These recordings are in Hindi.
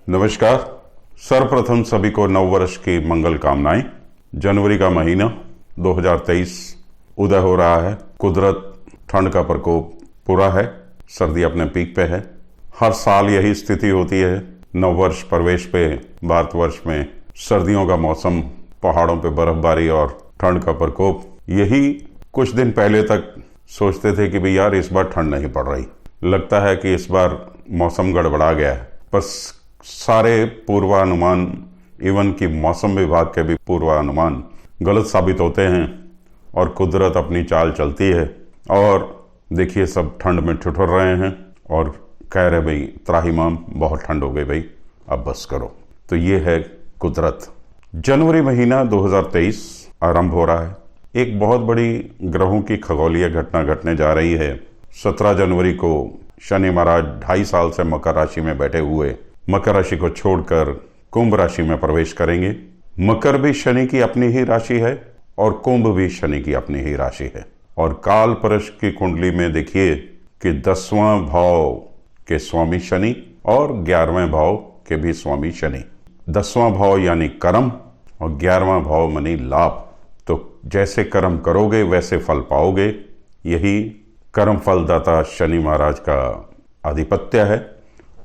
नमस्कार। सर्वप्रथम सभी को नव वर्ष की मंगल कामनाएं। जनवरी का महीना 2023 उदय हो रहा है। कुदरत ठंड का प्रकोप पूरा है, सर्दी अपने पीक पे है। हर साल यही स्थिति होती है। नव वर्ष प्रवेश पे भारतवर्ष में सर्दियों का मौसम, पहाड़ों पे बर्फबारी और ठंड का प्रकोप। यही कुछ दिन पहले तक सोचते थे कि भाई यार इस बार ठंड नहीं पड़ रही, लगता है कि इस बार मौसम गड़बड़ा गया है। पर सारे पूर्वानुमान, इवन कि मौसम विभाग के भी पूर्वानुमान गलत साबित होते हैं और कुदरत अपनी चाल चलती है। और देखिए सब ठंड में ठिठुर रहे हैं और कह रहे भाई त्राहिमाम बहुत ठंड हो गई भाई, अब बस करो। तो ये है कुदरत। जनवरी महीना 2023 आरंभ हो रहा है। एक बहुत बड़ी ग्रहों की खगोलीय घटना घटने जा रही है। 17 जनवरी को शनि महाराज 2.5 साल से मकर राशि में बैठे हुए मकर राशि को छोड़कर कुंभ राशि में प्रवेश करेंगे। मकर भी शनि की अपनी ही राशि है और कुंभ भी शनि की अपनी ही राशि है। और काल परश की कुंडली में देखिए कि 10वां भाव के स्वामी शनि और 11वें भाव के भी स्वामी शनि। 10वां भाव यानी कर्म और 11वां भाव मानी लाभ। तो जैसे कर्म करोगे वैसे फल पाओगे। यही कर्म फलदाता शनि महाराज का आधिपत्य है।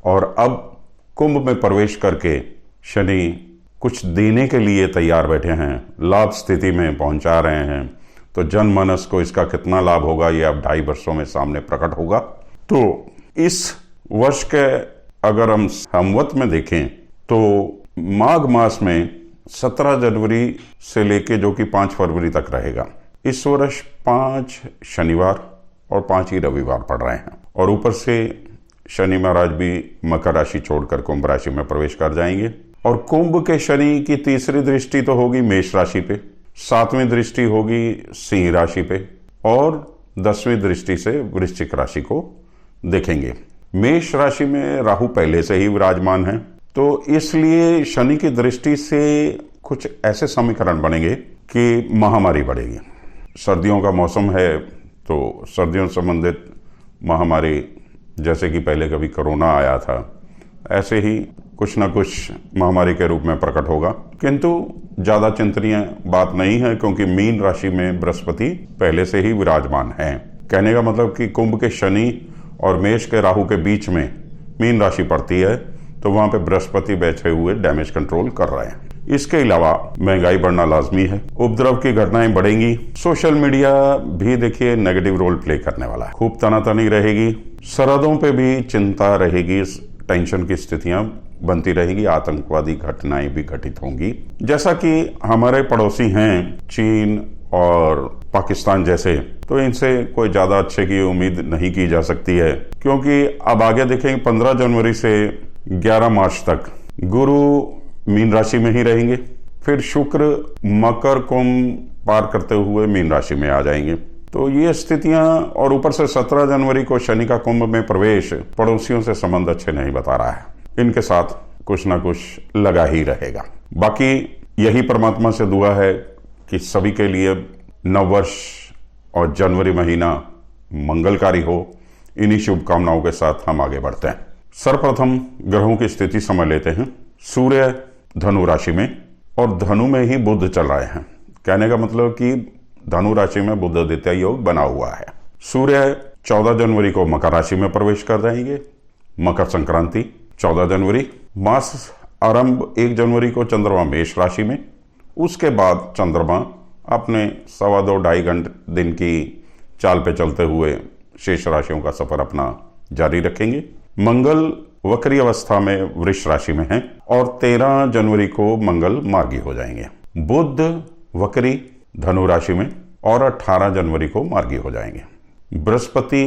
और अब कुंभ में प्रवेश करके शनि कुछ देने के लिए तैयार बैठे हैं, लाभ स्थिति में पहुंचा रहे हैं। तो जनमानस को इसका कितना लाभ होगा ये अब 2.5 वर्षों में सामने प्रकट होगा। तो इस वर्ष के अगर हम संवत में देखें तो माघ मास में 17 जनवरी से लेके जो कि 5 फरवरी तक रहेगा। इस वर्ष 5 शनिवार और 5 ही रविवार पड़ रहे हैं। और ऊपर से शनि महाराज भी मकर राशि छोड़कर कुंभ राशि में प्रवेश कर जाएंगे। और कुंभ के शनि की तीसरी दृष्टि तो होगी मेष राशि पे, 7वीं दृष्टि होगी सिंह राशि पे और 10वीं दृष्टि से वृश्चिक राशि को देखेंगे। मेष राशि में राहु पहले से ही विराजमान है, तो इसलिए शनि की दृष्टि से कुछ ऐसे समीकरण बनेंगे कि महामारी बढ़ेगी। सर्दियों का मौसम है तो सर्दियों संबंधित महामारी, जैसे कि पहले कभी कोरोना आया था, ऐसे ही कुछ ना कुछ महामारी के रूप में प्रकट होगा। किंतु ज्यादा चिंतनीय बात नहीं है क्योंकि मीन राशि में बृहस्पति पहले से ही विराजमान है। कहने का मतलब कि कुंभ के शनि और मेष के राहु के बीच में मीन राशि पड़ती है, तो वहां पे बृहस्पति बैठे हुए डैमेज कंट्रोल कर रहे हैं। इसके अलावा महंगाई बढ़ना लाजमी है, उपद्रव की घटनाएं बढ़ेंगी। सोशल मीडिया भी देखिए नेगेटिव रोल प्ले करने वाला है, खूब तनातनी रहेगी। सरहदों पे भी चिंता रहेगी, टेंशन की स्थितियां बनती रहेगी, आतंकवादी घटनाएं भी घटित होंगी। जैसा कि हमारे पड़ोसी हैं चीन और पाकिस्तान जैसे, तो इनसे कोई ज्यादा अच्छे की उम्मीद नहीं की जा सकती है। क्योंकि अब आगे देखेंगे 15 जनवरी से 11 मार्च तक गुरु मीन राशि में ही रहेंगे। फिर शुक्र मकर कुंभ पार करते हुए मीन राशि में आ जाएंगे। तो ये स्थितियां, और ऊपर से 17 जनवरी को शनि का कुंभ में प्रवेश पड़ोसियों से संबंध अच्छे नहीं बता रहा है। इनके साथ कुछ ना कुछ लगा ही रहेगा। बाकी यही परमात्मा से दुआ है कि सभी के लिए नववर्ष और जनवरी महीना मंगलकारी हो। इन्हीं शुभकामनाओं के साथ हम आगे बढ़ते हैं। सर्वप्रथम ग्रहों की स्थिति समझ लेते हैं। सूर्य धनु राशि में और धनु में ही बुध चल रहे हैं। कहने का मतलब कि धनु राशि में बुध आदित्य योग बना हुआ है। सूर्य 14 जनवरी को मकर राशि में प्रवेश कर जाएंगे। मकर संक्रांति 14 जनवरी। मास आरंभ 1 जनवरी को चंद्रमा मेष राशि में। उसके बाद चंद्रमा अपने 2.25 घंटे दिन की चाल पे चलते हुए शेष राशियों का सफर अपना जारी रखेंगे। मंगल वक्री अवस्था में वृष राशि में है और 13 जनवरी को मंगल मार्गी हो जाएंगे। बुध वक्री धनु राशि में और 18 जनवरी को मार्गी हो जाएंगे। बृहस्पति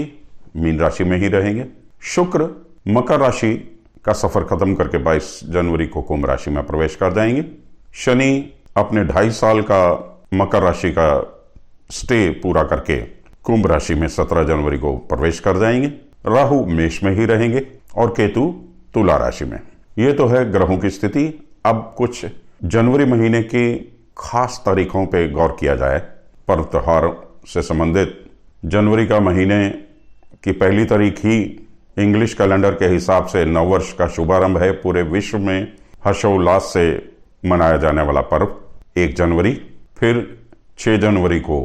मीन राशि में ही रहेंगे। शुक्र मकर राशि का सफर खत्म करके 22 जनवरी को कुंभ राशि में प्रवेश कर जाएंगे। शनि अपने 2.5 साल का मकर राशि का स्टे पूरा करके कुंभ राशि में 17 जनवरी को प्रवेश कर जाएंगे। राहु मेष में ही रहेंगे और केतु तुला राशि में। ये तो है ग्रहों की स्थिति। अब कुछ जनवरी महीने की खास तारीखों पे गौर किया जाए। पर्व त्योहार से संबंधित जनवरी का महीने की पहली तारीख ही इंग्लिश कैलेंडर के हिसाब से नववर्ष का शुभारंभ है। पूरे विश्व में हर्षोल्लास से मनाया जाने वाला पर्व 1 जनवरी, फिर 6 जनवरी को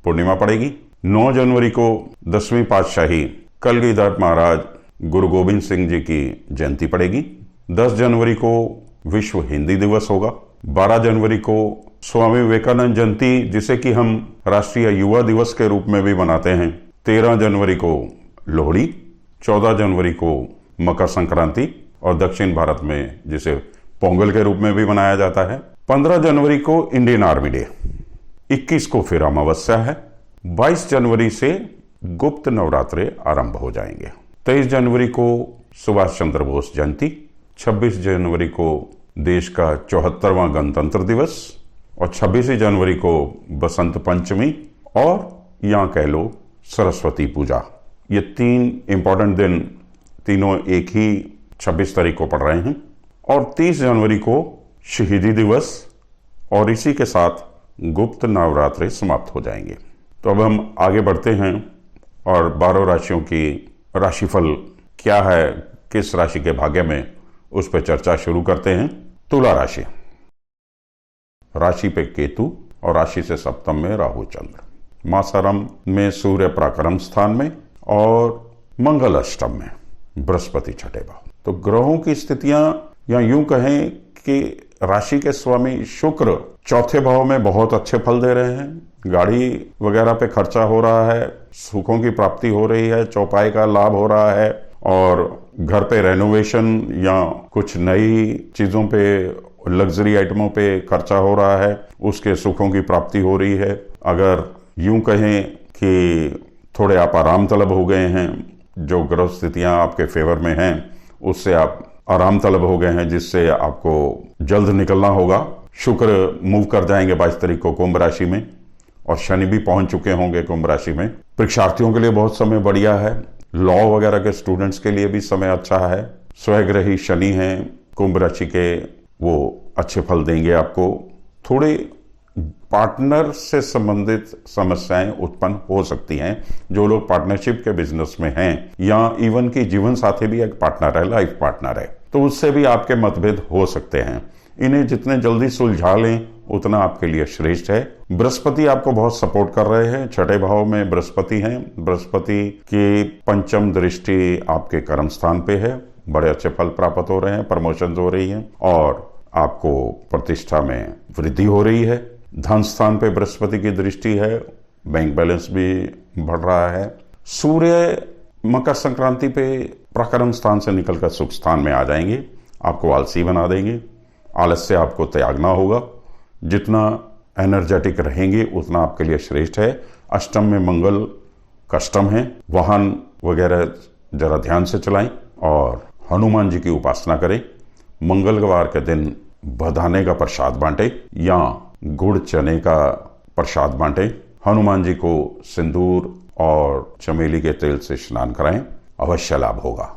पूर्णिमा पड़ेगी, 9 जनवरी को 10वीं पातशाही कलगीधर महाराज गुरु गोविंद सिंह जी की जयंती पड़ेगी, 10 जनवरी को विश्व हिंदी दिवस होगा, 12 जनवरी को स्वामी विवेकानंद जयंती जिसे कि हम राष्ट्रीय युवा दिवस के रूप में भी मनाते हैं, 13 जनवरी को लोहड़ी, 14 जनवरी को मकर संक्रांति और दक्षिण भारत में जिसे पोंगल के रूप में भी मनाया जाता है, 15 जनवरी को इंडियन आर्मी डे, 21 को फिर अमावस्या है, 22 जनवरी से गुप्त नवरात्रे आरंभ हो जाएंगे, 23 जनवरी को सुभाष चंद्र बोस जयंती, 26 जनवरी को देश का 74वां गणतंत्र दिवस और 26 जनवरी को बसंत पंचमी और या कह लो सरस्वती पूजा। ये 3 इंपॉर्टेंट दिन तीनों एक ही 26 तारीख को पड़ रहे हैं और 30 जनवरी को शहीदी दिवस और इसी के साथ गुप्त नवरात्रे समाप्त हो जाएंगे। तो अब हम आगे बढ़ते हैं और 12 राशियों की राशिफल क्या है, किस राशि के भाग्य में, उस पर चर्चा शुरू करते हैं। तुला राशि, राशि पे केतु और राशि से सप्तम में राहु चंद्र, मासारम में सूर्य पराक्रम स्थान में और मंगल अष्टम में, बृहस्पति छठे भाव। तो ग्रहों की स्थितियां या यूं कहें कि राशि के स्वामी शुक्र चौथे भाव में बहुत अच्छे फल दे रहे हैं, गाड़ी वगैरह पे खर्चा हो रहा है, सुखों की प्राप्ति हो रही है, चौपाई का लाभ हो रहा है और घर पे रेनोवेशन या कुछ नई चीजों पे, लग्जरी आइटमों पे खर्चा हो रहा है, उसके सुखों की प्राप्ति हो रही है। अगर यूं कहें कि थोड़े आप आराम तलब हो गए हैं, जो ग्रह स्थितियां आपके फेवर में हैं उससे आप आराम तलब हो गए हैं, जिससे आपको जल्द निकलना होगा। शुक्र मूव कर जाएंगे 22 तारीख को कुंभ राशि में और शनि भी पहुंच चुके होंगे कुंभ राशि में। परीक्षार्थियों के लिए बहुत समय बढ़िया है, लॉ वगैरह के स्टूडेंट्स के लिए भी समय अच्छा है। स्वग्रही शनि हैं कुंभ राशि के, वो अच्छे फल देंगे आपको। थोड़े पार्टनर से संबंधित समस्याएं उत्पन्न हो सकती हैं, जो लोग पार्टनरशिप के बिजनेस में हैं या इवन की जीवन साथी भी एक पार्टनर है, लाइफ पार्टनर है, तो उससे भी आपके मतभेद हो सकते हैं। इन्हें जितने जल्दी सुलझा लें उतना आपके लिए श्रेष्ठ है। बृहस्पति आपको बहुत सपोर्ट कर रहे हैं, छठे भाव में बृहस्पति हैं, बृहस्पति की पंचम दृष्टि आपके कर्म स्थान पे है, बड़े अच्छे फल प्राप्त हो रहे हैं, प्रमोशन हो रही है और आपको प्रतिष्ठा में वृद्धि हो रही है। धन स्थान पे बृहस्पति की दृष्टि है, बैंक बैलेंस भी बढ़ रहा है। सूर्य मकर संक्रांति पे प्रकरण स्थान से निकलकर सुख स्थान में आ जाएंगे, आपको आलसी बना देंगे, आलस्य आपको त्यागना होगा। जितना एनर्जेटिक रहेंगे उतना आपके लिए श्रेष्ठ है। अष्टम में मंगल कष्टम है, वाहन वगैरह जरा ध्यान से चलाएं और हनुमान जी की उपासना करें। मंगलवार के दिन बधाने का प्रसाद बांटे या गुड़ चने का प्रसाद बांटे। हनुमान जी को सिंदूर और चमेली के तेल से स्नान कराएं, अवश्य लाभ होगा।